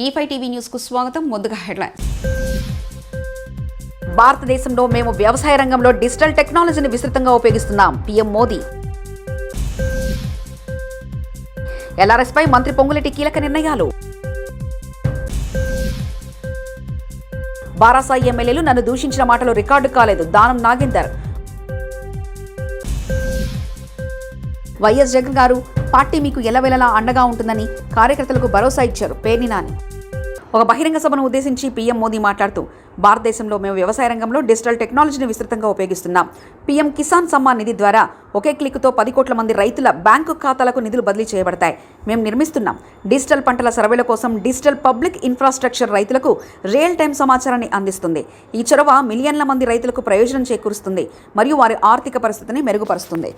E5 TV news కు స్వాగతం. ముందుగా హెడ్లైన్స్. భారతదేశంలో మేము వ్యవసాయ రంగంలో డిజిటల్ టెక్నాలజీని విస్తృతంగా ఉపయోగిస్తున్నాం. పీఎం మోదీ. ఎల్ఆర్ఎస్ పై మంత్రి పొంగులేటి కీలక నిర్ణయాలు. బారాసాయి ఎమ్మెల్యేలు నన్ను దూషించిన మాటలు రికార్డు కాలేదు. దానం నాగేందర్. వైఎస్ జగన్ గారు పార్టీ మీకు ఎల్లవేళలా అండగా ఉంటుందని కార్యకర్తలకు భరోసా ఇచ్చారు. పేర్ని నాని. ఒక బహిరంగ సభను ఉద్దేశించి పీఎం మోదీ మాట్లాడుతూ భారతదేశంలో మేము వ్యవసాయ రంగంలో డిజిటల్ టెక్నాలజీని విస్తృతంగా ఉపయోగిస్తున్నాం. పీఎం కిసాన్ సమ్మాన్ నిధి ద్వారా ఒకే క్లిక్తో 10 కోట్ల మంది రైతుల బ్యాంకు ఖాతాలకు నిధులు బదిలీ చేయబడతాయి. మేము నిర్మిస్తున్నాం. డిజిటల్ పంటల సర్వేల కోసం డిజిటల్ పబ్లిక్ ఇన్ఫ్రాస్ట్రక్చర్ రైతులకు రియల్ టైం సమాచారాన్ని అందిస్తుంది. ఈ చొరవ మిలియన్ల మంది రైతులకు ప్రయోజనం చేకూరుస్తుంది మరియు వారి ఆర్థిక పరిస్థితిని మెరుగుపరుస్తుంది.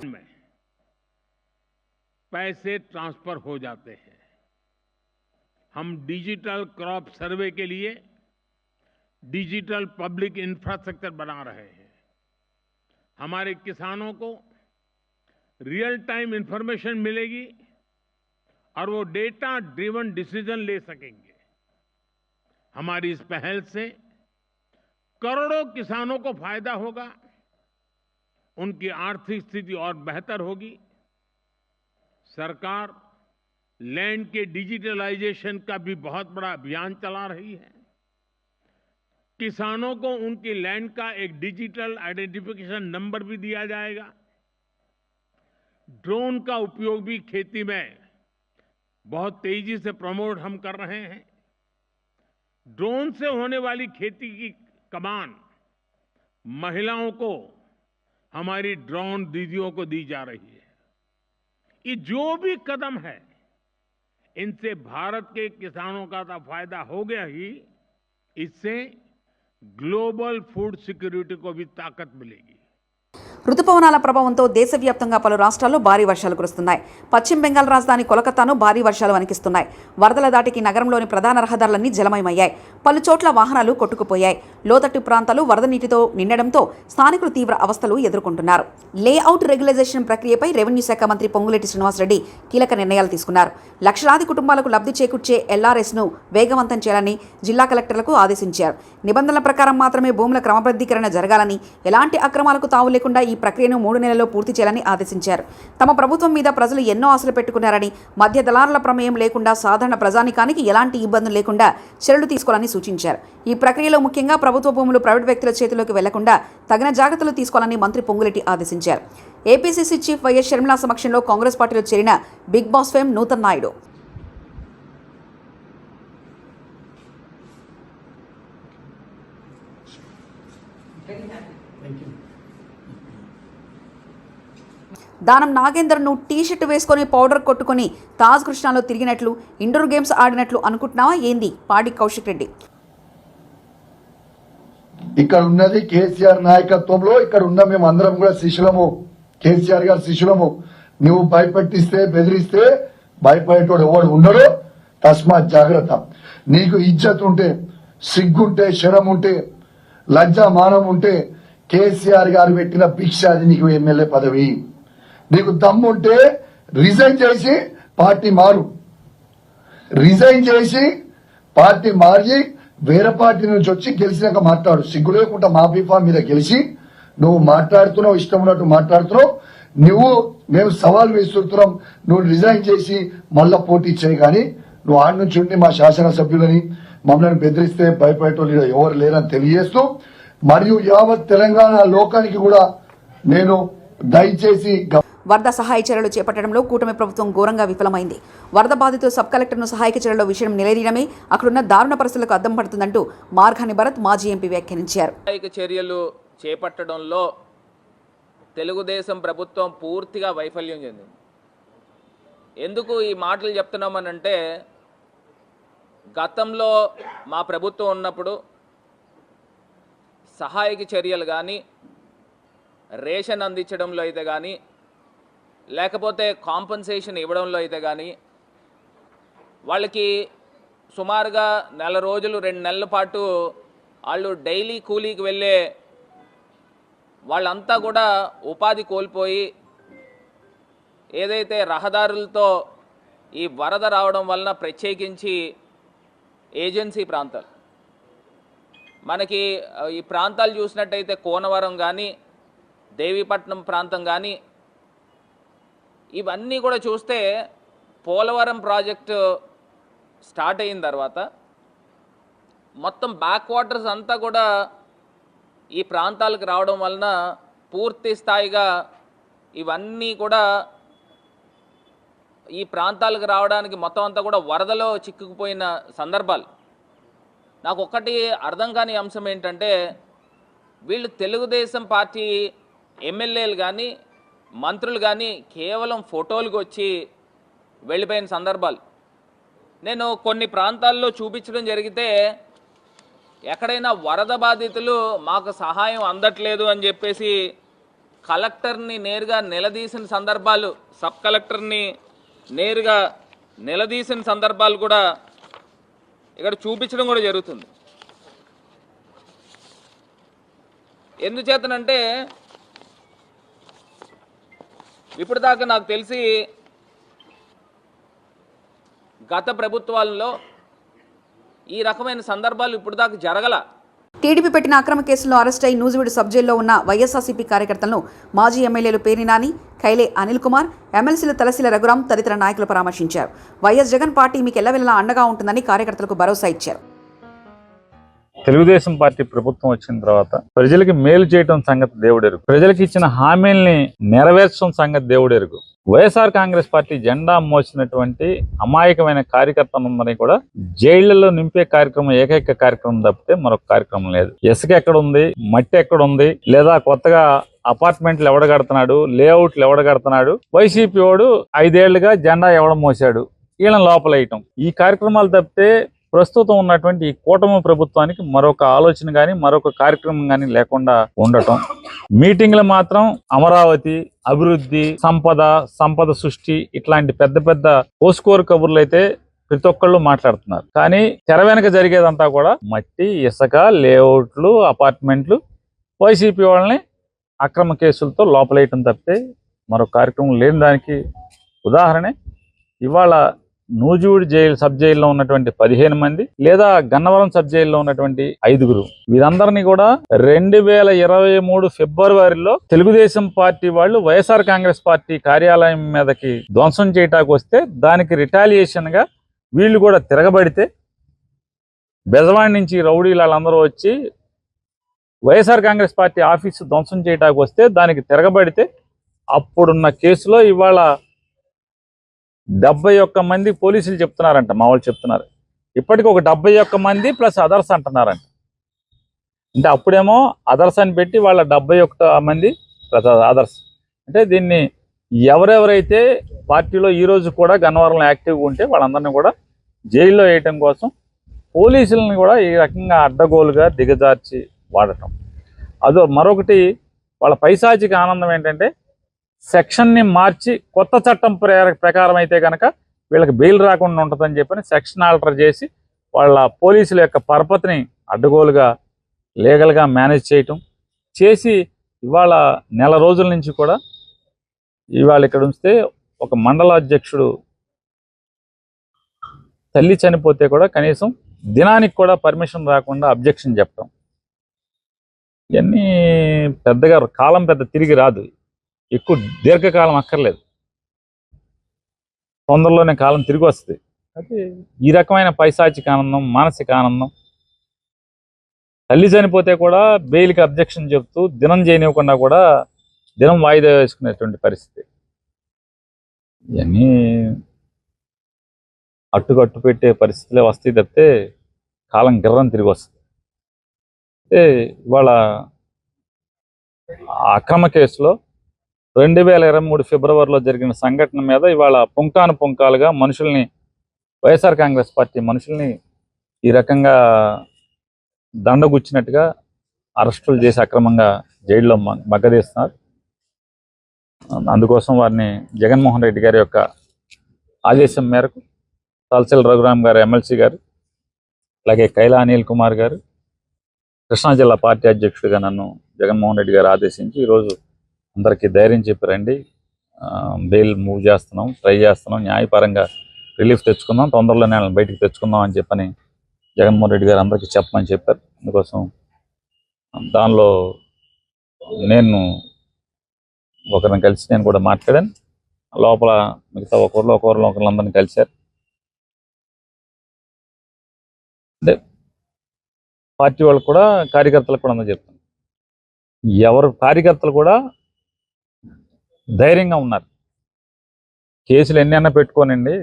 पैसे ट्रांसफर हो जाते हैं. हम डिजिटल क्रॉप सर्वे के लिए डिजिटल पब्लिक इंफ्रास्ट्रक्चर बना रहे हैं. हमारे किसानों को रियल टाइम इंफॉर्मेशन मिलेगी और वो डेटा ड्रिवन डिसीजन ले सकेंगे. हमारी इस पहल से करोड़ों किसानों को फायदा होगा, उनकी आर्थिक स्थिति और बेहतर होगी. सरकार लैंड के डिजिटलाइजेशन का भी बहुत बड़ा अभियान चला रही है. किसानों को उनकी लैंड का एक डिजिटल आइडेंटिफिकेशन नंबर भी दिया जाएगा. ड्रोन का उपयोग भी खेती में बहुत तेजी से प्रमोट हम कर रहे हैं. ड्रोन से होने वाली खेती की कमान महिलाओं को हमारी ड्रोन दीदियों को दी जा रही है. ये जो भी कदम है इनसे भारत के किसानों का तो फायदा हो गया ही, इससे ग्लोबल फूड सिक्योरिटी को भी ताकत मिलेगी. రుతుపవనాల ప్రభావంతో దేశవ్యాప్తంగా పలు రాష్ట్రాల్లో భారీ వర్షాలు కురుస్తున్నాయి. పశ్చిమ బెంగాల్ రాజధాని కోలకతాను భారీ వర్షాలు వణికిస్తున్నాయి. వరదల దాటికి నగరంలోని ప్రధాన రహదారులన్నీ జలమయమయ్యాయి. పలు చోట్ల వాహనాలు కొట్టుకుపోయాయి. లోతట్టు ప్రాంతాలు వరద నీటితో నిండడంతో స్థానికులు తీవ్ర అవస్థలు ఎదుర్కొంటున్నారు. లేఅవుట్ రెగ్యులైజేషన్ ప్రక్రియపై రెవెన్యూ శాఖ మంత్రి పొంగులేటి శ్రీనివాసరెడ్డి కీలక నిర్ణయాలు తీసుకున్నారు. లక్షలాది కుటుంబాలకు లబ్ధి చేకూర్చే ఎల్ఆర్ఎస్ను వేగవంతం చేయాలని జిల్లా కలెక్టర్లకు ఆదేశించారు. నిబంధనల ప్రకారం మాత్రమే భూముల క్రమబద్ధీకరణ జరగాలని, ఎలాంటి అక్రమాలకు తావు లేకుండా ఈ ప్రక్రియను 3 నెలల్లో పూర్తి చేయాలని ఆదేశించారు. తమ ప్రభుత్వం మీద ప్రజలు ఎన్నో ఆశలు పెట్టుకున్నారని, మధ్య దళారుల ప్రమేయం లేకుండా సాధారణ ప్రజానికానికి ఎలాంటి ఇబ్బందులు లేకుండా చర్యలు తీసుకోవాలని సూచించారు. ఈ ప్రక్రియలో ముఖ్యంగా ప్రభుత్వ భూములు ప్రైవేట్ వ్యక్తుల చేతిలోకి వెళ్లకుండా తగిన జాగ్రత్తలు తీసుకోవాలని మంత్రి పొంగులేటి ఆదేశించారు. ఏపీసీసీ చీఫ్ వైఎస్ షర్మిల సమక్షంలో కాంగ్రెస్ పార్టీలో చేరిన Bigg Boss fame Nutan Naidu Danam నాగేందర్ను టీషర్ట్ వేసుకొని పౌడర్ కొట్టుకుని తాజ్ కృష్ణాలో తిరిగినట్లు, ఇండోర్ గేమ్స్ ఆడినట్లు అనుకుంటున్నావా ఏంది? పాడి కౌశిక్ రెడ్డి. ఇక్కడ ఉన్నది కేసీఆర్ నాయకత్వంలో, ఇక్కడ ఉన్న మేము అందరం కూడా శిష్యులము, కేసీఆర్ గారు శిష్యులము. నువ్వు భయపెట్టిస్తే బెదిరిస్తే భయపడేటోడు ఎవడు ఉండడు. తస్మాత్ జాగ్రత్త. నీకు ఇజ్జత్ ఉంటే, సిగ్గుంటే, శరం ఉంటే, లజ్జ మానం ఉంటే కేసీఆర్ గారు పెట్టిన భిక్ష అది నీకు ఎమ్మెల్యే పదవి. నీకు దమ్ముంటే రిజైన్ చేసి పార్టీ మారు. రిజైన్ చేసి పార్టీ మారి వేరే పార్టీ నుంచి వచ్చి గెలిచినాక మాట్లాడు. సిగ్గు లేకుండా మా బీఫా మీద గెలిచి నువ్వు మాట్లాడుతున్నావు, ఇష్టం ఉన్నట్టు మాట్లాడుతున్నావు. నువ్వు మేము సవాల్ విసురుతున్నాం, నువ్వు రిజైన్ చేసి మళ్ళా పోటీ చేయి. కానీ నువ్వు ఆడి నుంచి ఉండి మా శాసనసభ్యులని మమ్మల్ని బెదిరిస్తే భయపడేటోళ్ళు ఎవరు లేరని తెలియజేస్తూ, మరియు యావత్ తెలంగాణ లోకానికి కూడా నేను దయచేసి వరద సహాయ చర్యలు చేపట్టడంలో కూటమి ప్రభుత్వం ఘోరంగా విఫలమైంది. వరద బాధితులు సబ్ కలెక్టర్ను సహాయక చర్యల విషయం నిలదీయడమే అక్కడున్న దారుణ పరిస్థితులకు అద్దం పడుతుందంటూ మార్గాని భరత్ మాజీ ఎంపీ వ్యాఖ్యానించారు. సహాయక చర్యలు చేపట్టడంలో తెలుగుదేశం ప్రభుత్వం పూర్తిగా వైఫల్యం చెందింది. ఎందుకు ఈ మాటలు చెప్తున్నామనంటే, గతంలో మా ప్రభుత్వం ఉన్నప్పుడు సహాయక చర్యలు కానీ, రేషన్ అందించడంలో అయితే కానీ, లేకపోతే కాంపన్సేషన్ ఇవ్వడంలో అయితే కానీ, వాళ్ళకి సుమారుగా 1 నెల రోజులు 2 నెలల పాటు వాళ్ళు డైలీ కూలీకి వెళ్ళే వాళ్ళంతా కూడా ఉపాధి కోల్పోయి, ఏదైతే రహదారులతో ఈ వరద రావడం వలన ప్రత్యేకించి ఏజెన్సీ ప్రాంతాలు. మనకి ఈ ప్రాంతాలు చూసినట్టయితే కోనవరం కానీ, దేవీపట్నం ప్రాంతం కానీ, ఇవన్నీ కూడా చూస్తే పోలవరం ప్రాజెక్టు స్టార్ట్ అయిన తర్వాత మొత్తం బ్యాక్ వాటర్స్ అంతా కూడా ఈ ప్రాంతాలకు రావడం వలన పూర్తి స్థాయిగా ఇవన్నీ కూడా ఈ ప్రాంతాలకు రావడానికి మొత్తం అంతా కూడా వరదలో చిక్కుకుపోయిన సందర్భాలు. నాకు ఒక్కటి అర్థం కాని అంశం ఏంటంటే, వీళ్ళు తెలుగుదేశం పార్టీ ఎమ్మెల్యేలు కానీ మంత్రులు కానీ కేవలం ఫోటోలకు వచ్చి వెళ్ళిపోయిన సందర్భాలు. నేను కొన్ని ప్రాంతాల్లో చూపించడం జరిగితే ఎక్కడైనా వరద బాధితులు మాకు సహాయం అందట్లేదు అని చెప్పేసి కలెక్టర్ని నేరుగా నిలదీసిన సందర్భాలు, సబ్ కలెక్టర్ని నేరుగా నిలదీసిన సందర్భాలు కూడా ఇక్కడ చూపించడం కూడా జరుగుతుంది. ఎందుచేతనంటే ఇప్పుడు దాకా నాకు తెలిసి గత ప్రభుత్వాల్లో ఈ రకమైన సందర్భాలు ఇప్పుడు దాకా జరగల. టీడీపీ పెట్టిన అక్రమ కేసులో అరెస్ట్ అయి నూజివీడు సబ్ జైల్లో ఉన్న వైఎస్ఆర్సీపీ కార్యకర్తలను మాజీ ఎమ్మెల్యేలు పేర్ని నాని, ఖైలే అనిల్ కుమార్, ఎమ్మెల్సీలు తలసిల రఘురాం తదితర నాయకులు పరామర్శించారు. వైఎస్ జగన్ పార్టీ మీకు ఎల్లవెల్లలా అండగా ఉంటుందని కార్యకర్తలకు భరోసా ఇచ్చారు. తెలుగుదేశం పార్టీ ప్రభుత్వం వచ్చిన తర్వాత ప్రజలకి మేలు చేయటం సంగతి దేవుడెరుగు, ప్రజలకు ఇచ్చిన హామీల్ని నెరవేర్చడం సంగతి దేవుడెరుగు. వైఎస్ఆర్ కాంగ్రెస్ పార్టీ జెండా మోసినటువంటి అమాయకమైన కార్యకర్తలందరినీ కూడా జైళ్లలో నింపే కార్యక్రమం ఏకైక కార్యక్రమం తప్పితే మరొక కార్యక్రమం లేదు. ఇసుక ఎక్కడుంది, మట్టి ఎక్కడుంది, లేదా కొత్తగా అపార్ట్మెంట్లు ఎవడ కడుతున్నాడు, లేఅవుట్లు ఎవడ కడుతున్నాడు, వైసీపీ వాడు 5 ఏళ్లుగా జెండా ఎవడ మోసాడు, వీళ్ళని లోపలేయటం, ఈ కార్యక్రమాలు తప్పితే ప్రస్తుతం ఉన్నటువంటి ఈ కూటమి ప్రభుత్వానికి మరొక ఆలోచన కానీ మరొక కార్యక్రమం కానీ లేకుండా ఉండటం. మీటింగ్లు మాత్రం అమరావతి, అభివృద్ధి, సంపద సృష్టి ఇట్లాంటి పెద్ద పెద్ద పోస్కోరు కబుర్లు అయితే ప్రతి ఒక్కళ్ళు మాట్లాడుతున్నారు. కానీ తెర వెనక జరిగేదంతా కూడా మట్టి, ఇసుక, లేఅవుట్లు, అపార్ట్మెంట్లు, వైసీపీ వాళ్ళని అక్రమ కేసులతో లోపలేయటం తప్పితే మరొక కార్యక్రమం లేని దానికి ఉదాహరణ ఇవాళ నూజివీడు సబ్ జైల్లో ఉన్నటువంటి 15 మంది, లేదా గన్నవరం సబ్ జైల్లో ఉన్నటువంటి 5గురు, వీరందరినీ కూడా 2023 ఫిబ్రవరిలో తెలుగుదేశం పార్టీ వాళ్ళు వైఎస్ఆర్ కాంగ్రెస్ పార్టీ కార్యాలయం మీదకి ధ్వంసం చేయటానికి వస్తే దానికి రిటాలియేషన్ గా వీళ్ళు కూడా తిరగబడితే బెజవాడి నుంచి రౌడీలు వాళ్ళందరూ వచ్చి వైఎస్ఆర్ కాంగ్రెస్ పార్టీ ఆఫీసు ధ్వంసం చేయటానికి వస్తే దానికి తిరగబడితే అప్పుడున్న కేసులో ఇవాళ 71 మంది పోలీసులు చెప్తున్నారంట, మా వాళ్ళు చెప్తున్నారు. ఇప్పటికి ఒక 71 మంది ప్లస్ అదర్స్ అంటున్నారంట. అంటే అప్పుడేమో అదర్స్ అని పెట్టి వాళ్ళ 71 మంది ప్లస్ అదర్స్. అంటే దీన్ని ఎవరెవరైతే పార్టీలో ఈ రోజు కూడా గన్నవరంలో యాక్టివ్గా ఉంటే వాళ్ళందరినీ కూడా జైల్లో వేయటం కోసం పోలీసులను కూడా ఈ రకంగా అడ్డగోలుగా దిగజార్చి వాడటం. అదో మరొకటి వాళ్ళ పైశాచిక ఆనందం ఏంటంటే సెక్షన్ని మార్చి కొత్త చట్టం ప్రకారం అయితే కనుక వీళ్ళకి బెయిల్ రాకుండా ఉంటుందని చెప్పని సెక్షన్ ఆల్టర్ చేసి వాళ్ళ పోలీసుల యొక్క పరపతిని అడ్డగోలుగా లీగల్గా మేనేజ్ చేయటం చేసి ఇవాళ నెల రోజుల నుంచి కూడా ఇవాళ ఇక్కడ ఉంచితే ఒక మండల అధ్యక్షుడు తల్లి చనిపోతే కూడా కనీసం దినానికి కూడా పర్మిషన్ రాకుండా అబ్జెక్షన్ చెప్పడం, ఇవన్నీ పెద్దగా కాలం పెద్ద తిరిగి రాదు, ఎక్కువ దీర్ఘకాలం అక్కర్లేదు, తొందరలోనే కాలం తిరిగి వస్తుంది. అయితే ఈ రకమైన పైశాచిక ఆనందం, మానసిక ఆనందం, తల్లి చనిపోతే కూడా బెయిల్కి అబ్జెక్షన్ చెప్తూ దినం చేయనివ్వకుండా కూడా దినం వాయిదా వేసుకునేటువంటి పరిస్థితి, ఇవన్నీ అట్టుకట్టు పెట్టే పరిస్థితులే వస్తాయి తప్పితే కాలం గిర్రం తిరిగి వస్తుంది. అయితే ఇవాళ అక్రమ కేసులో 2023 ఫిబ్రవరిలో జరిగిన సంఘటన మీద ఇవాళ పుంకాను పుంకాలుగా మనుషుల్ని, వైఎస్ఆర్ కాంగ్రెస్ పార్టీ మనుషుల్ని ఈ రకంగా దండగుచ్చినట్టుగా అరెస్టులు చేసి అక్రమంగా జైల్లో మగ్గదీస్తున్నారు. అందుకోసం వారిని జగన్మోహన్ రెడ్డి గారి యొక్క ఆదేశం మేరకు తలసిల రఘురాం గారు ఎమ్మెల్సీ గారు, అలాగే కైలా అనిల్ కుమార్ గారు, కృష్ణా జిల్లా పార్టీ అధ్యక్షుడిగా నన్ను జగన్మోహన్ రెడ్డి గారు ఆదేశించి ఈరోజు అందరికీ ధైర్యం చెప్పారండి, బెయిల్ మూవ్ చేస్తున్నాం, ట్రై చేస్తున్నాం, న్యాయపరంగా రిలీఫ్ తెచ్చుకుందాం, తొందరలోనే బయటికి తెచ్చుకుందాం అని చెప్పని జగన్మోహన్ రెడ్డి గారు అందరికీ చెప్పమని చెప్పారు. అందుకోసం దానిలో నేను ఒకరిని కలిసి నేను కూడా మాట్లాడాను. లోపల మిగతా ఒకరిని కలిశారు. అంటే పార్టీ వాళ్ళకు కూడా కార్యకర్తలకు కూడా అందరూ చెప్తాను, ఎవరు కార్యకర్తలు కూడా ధైర్యంగా ఉన్నారు. కేసులు ఎన్నైనా పెట్టుకోనండి,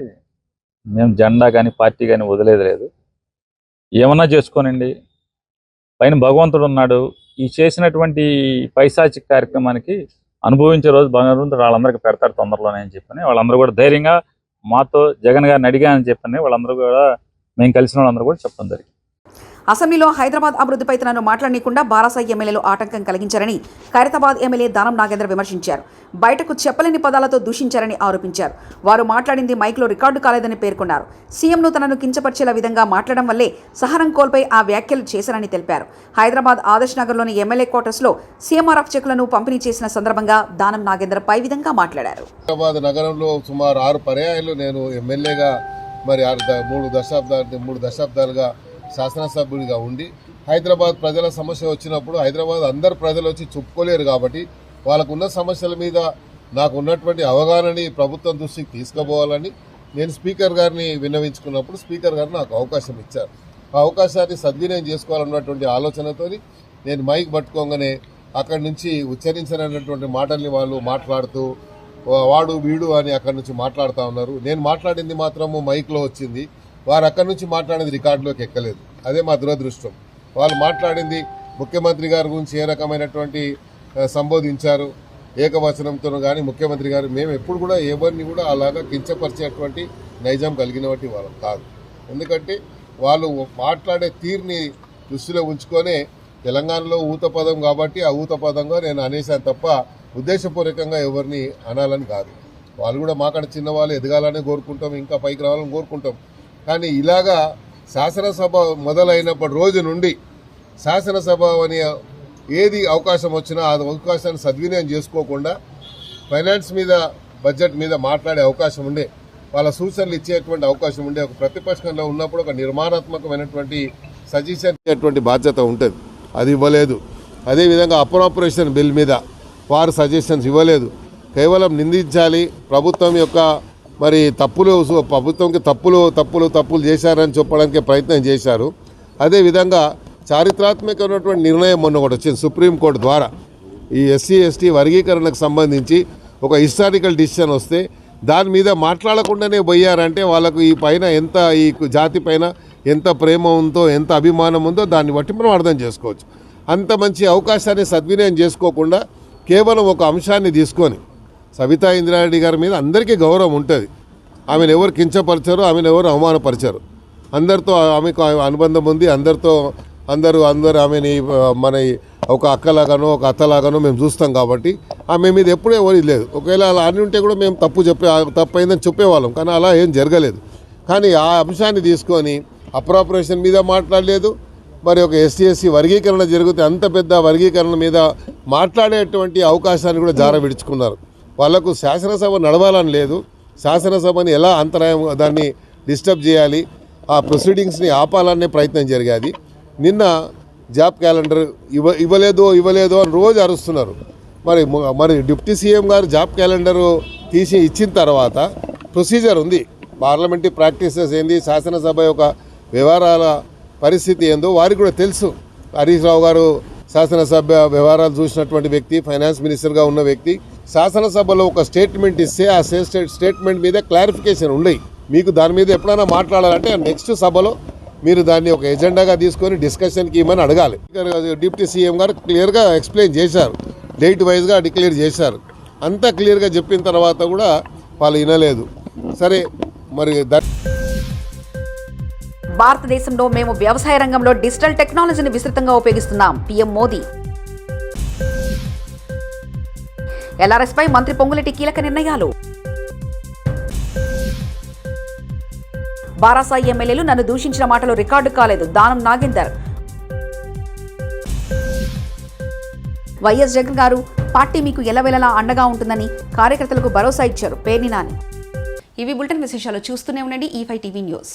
మేము జెండా కానీ పార్టీ కానీ వదిలేది లేదు. ఏమన్నా చేసుకోనండి, పైన భగవంతుడు ఉన్నాడు. ఈ చేసినటువంటి పైశాచిక కార్యక్రమానికి అనుభవించే రోజు భగవంతుడు వాళ్ళందరికీ పెడతాడు తొందరలోనే అని చెప్పని వాళ్ళందరూ కూడా ధైర్యంగా మాతో జగన్ గారిని అడిగానని చెప్పని వాళ్ళందరూ కూడా మేము కలిసిన వాళ్ళందరూ కూడా చెప్పడం జరిగింది. అసెంబ్లీలో హైదరాబాద్ అభివృద్ధిపై తనను మాట్లాడనీయకుండా బారాసాయి ఎమ్మెల్యేలు ఆటంకం కలిగించారని ఖైరతాబాద్ ఎమ్మెల్యే దానం నాగేంద్ర విమర్శించారు. బయటకు చెప్పలేని పదాలతో దూషించారని ఆరోపించారు. వారు మాట్లాడింది మైక్లో రికార్డు కాలేదని పేర్కొన్నారు. సీఎంను తనను కించపరిచేలా విధంగా మాట్లాడడం వల్లే సహనం కోల్పై ఆ వ్యాఖ్యలు చేశారని తెలిపారు. హైదరాబాద్ ఆదర్శ్ నగర్లోని ఎమ్మెల్యే క్వార్టర్స్లో సీఎంఆర్ఎఫ్ చెక్కులను పంపిణీ చేసిన సందర్భంగా దానం నాగేంద్ర పై విధంగా మాట్లాడారు. హైదరాబాద్ నగరంలో సుమారు 6 పర్యాయాలు నేను ఎమ్మెల్యేగా మరి 3 దశాబ్దాలుగా శాసనసభ్యుడిగా ఉండి హైదరాబాద్ ప్రజల సమస్య వచ్చినప్పుడు హైదరాబాద్ అందరు ప్రజలు వచ్చి చెప్పుకోలేరు కాబట్టి వాళ్ళకున్న సమస్యల మీద నాకు ఉన్నటువంటి అవగాహనని ప్రభుత్వం దృష్టికి తీసుకుపోవాలని నేను స్పీకర్ గారిని విన్నవించుకున్నప్పుడు స్పీకర్ గారు నాకు అవకాశం ఇచ్చారు. ఆ అవకాశాన్ని సద్వినియోగం చేసుకోవాలన్నటువంటి ఆలోచనతో నేను మైక్ పట్టుకోగానే అక్కడి నుంచి ఉచ్చరించనటువంటి మాటల్ని వాళ్ళు మాట్లాడుతూ వాడు వీడు అని అక్కడి నుంచి మాట్లాడుతూ ఉన్నారు. నేను మాట్లాడింది మాత్రము మైక్లో వచ్చింది, వారు అక్కడి నుంచి మాట్లాడేది రికార్డులోకి ఎక్కలేదు. అదే మా దురదృష్టం. వాళ్ళు మాట్లాడింది ముఖ్యమంత్రి గారి గురించి ఏ రకమైనటువంటి సంబోధించారు ఏకవచనంతో కానీ ముఖ్యమంత్రి గారు మేము ఎప్పుడు కూడా ఎవరిని కూడా అలాగా కించపరిచేటువంటి నైజం కలిగినటువంటి వాళ్ళం కాదు. ఎందుకంటే వాళ్ళు మాట్లాడే తీరుని దృష్టిలో ఉంచుకొనే తెలంగాణలో ఊత పదం కాబట్టి ఆ ఊత పదంగా నేను అనేసాను తప్ప ఉద్దేశపూర్వకంగా ఎవరిని అనాలని కాదు. వాళ్ళు కూడా మాకన్నా చిన్నవాళ్ళు ఎదగాలని కోరుకుంటాం, ఇంకా పైకి రావాలని కోరుకుంటాం. కానీ ఇలాగా శాసనసభ మొదలైనప్పటి రోజు నుండి శాసనసభ అని ఏది అవకాశం వచ్చినా ఆ అవకాశాన్ని సద్వినియోగం చేసుకోకుండా ఫైనాన్స్ మీద బడ్జెట్ మీద మాట్లాడే అవకాశం ఉండే, వాళ్ళ సూచనలు ఇచ్చేటువంటి అవకాశం ఉండే, ఒక ప్రతిపక్షంలో ఉన్నప్పుడు ఒక నిర్మాణాత్మకమైనటువంటి సజెషన్ ఇచ్చేటువంటి బాధ్యత ఉంటుంది. అది ఇవ్వలేదు. అదేవిధంగా అప్రోప్రియేషన్ బిల్ మీద వారు సజెషన్స్ ఇవ్వలేదు. కేవలం నిందించాలి, ప్రభుత్వం యొక్క మరి ప్రభుత్వంకి తప్పులు చేశారని చెప్పడానికి ప్రయత్నం చేశారు. అదేవిధంగా చారిత్రాత్మకమైనటువంటి నిర్ణయం మొన్న ఒకటి వచ్చింది సుప్రీంకోర్టు ద్వారా. ఈ ఎస్సీ ఎస్టీ వర్గీకరణకు సంబంధించి ఒక హిస్టారికల్ డిసిషన్ వస్తే దాని మీద మాట్లాడకుండానే పోయారంటే వాళ్ళకు ఈ జాతి పైన ఎంత ప్రేమ ఉందో ఎంత అభిమానం ఉందో దాన్ని బట్టి మనం అర్థం చేసుకోవచ్చు. అంత మంచి అవకాశాన్ని సద్వినియోగం చేసుకోకుండా కేవలం ఒక అంశాన్ని తీసుకొని సబితా ఇంద్రారెడ్డి గారి మీద అందరికీ గౌరవం ఉంటుంది. ఆమెను ఎవరు కించపరిచారు, ఆమెను ఎవరు అవమానపరిచారు. అందరితో ఆమెకు అనుబంధం ఉంది. అందరూ ఆమెని మన ఒక అక్కలాగానో ఒక అత్తలాగానో మేము చూస్తాం కాబట్టి ఆమె మీద ఎప్పుడూ ఎవరు లేదు. ఒకవేళ అలా అని ఉంటే కూడా మేము తప్పైందని చెప్పేవాళ్ళం, కానీ అలా ఏం జరగలేదు. కానీ ఆ అంశాన్ని తీసుకొని అప్రాపరేషన్ మీద మాట్లాడలేదు. మరి ఒక ఎస్సీ వర్గీకరణ జరిగితే అంత పెద్ద వర్గీకరణ మీద మాట్లాడేటువంటి అవకాశాన్ని కూడా జారవిడుచుకున్నారు. వాళ్లకు శాసనసభ నడవాలని లేదు, శాసనసభని ఎలా అంతరాయం దాన్ని డిస్టర్బ్ చేయాలి, ఆ ప్రొసీడింగ్స్ని ఆపాలనే ప్రయత్నం జరిగేది. నిన్న జాబ్ క్యాలెండర్ ఇవ్వలేదు అని రోజు అరుస్తున్నారు. మరి డిప్యూటీ సీఎం గారు జాబ్ క్యాలెండర్ ఇచ్చిన తర్వాత ప్రొసీజర్ ఉంది, పార్లమెంటరీ ప్రాక్టీసెస్ ఏంది, శాసనసభ యొక్క వ్యవహారాల పరిస్థితి ఏందో వారికి కూడా తెలుసు. హరీష్ రావు గారు శాసనసభ వ్యవహారాలు చూసినటువంటి వ్యక్తి, ఫైనాన్స్ మినిస్టర్గా ఉన్న వ్యక్తి. శాసనసభలో ఒక స్టేట్మెంట్ ఇస్తే ఆ స్టేట్మెంట్ మీద క్లారిఫికేషన్ ఉండయి. మీకు దాని మీద ఎప్పుడైనా మాట్లాడాలంటే నెక్స్ట్ సభలో మీరు దాన్ని ఒక ఎజెండాగా తీసుకొని డిస్కషన్కి ఇవ్వమని అడగాలి. డిప్యూటీ సీఎం గారు క్లియర్గా ఎక్స్ప్లెయిన్ చేశారు, డేట్ వైజ్గా డిక్లేర్ చేశారు. అంతా క్లియర్గా చెప్పిన తర్వాత కూడా వాళ్ళు వినలేదు. సరే మరి భారతదేశంలో మేము వ్యవసాయ రంగంలో డిజిటల్ టెక్నాలజీని విస్తృతంగా ఉపయోగిస్తున్నాం. పీఎం మోదీ. ఎల్ఆర్ఎస్ పై మంత్రి పొంగులేటి కీలక నిర్ణయాలు. బారాసాయి ఎమ్మెల్యేలు నన్ను దూషించిన మాటలు రికార్డు కాలేదు. దానం నాగేందర్. వైఎస్ జగన్ గారు పార్టీ మీకు ఎల్లవేళలా అండగా ఉంటుందని కార్యకర్తలకు భరోసా ఇచ్చారు. పేర్ని నాని. ఇవి బులెటిన్ విశేషాలు. చూస్తూనే ఉండండి E5 టీవీ న్యూస్.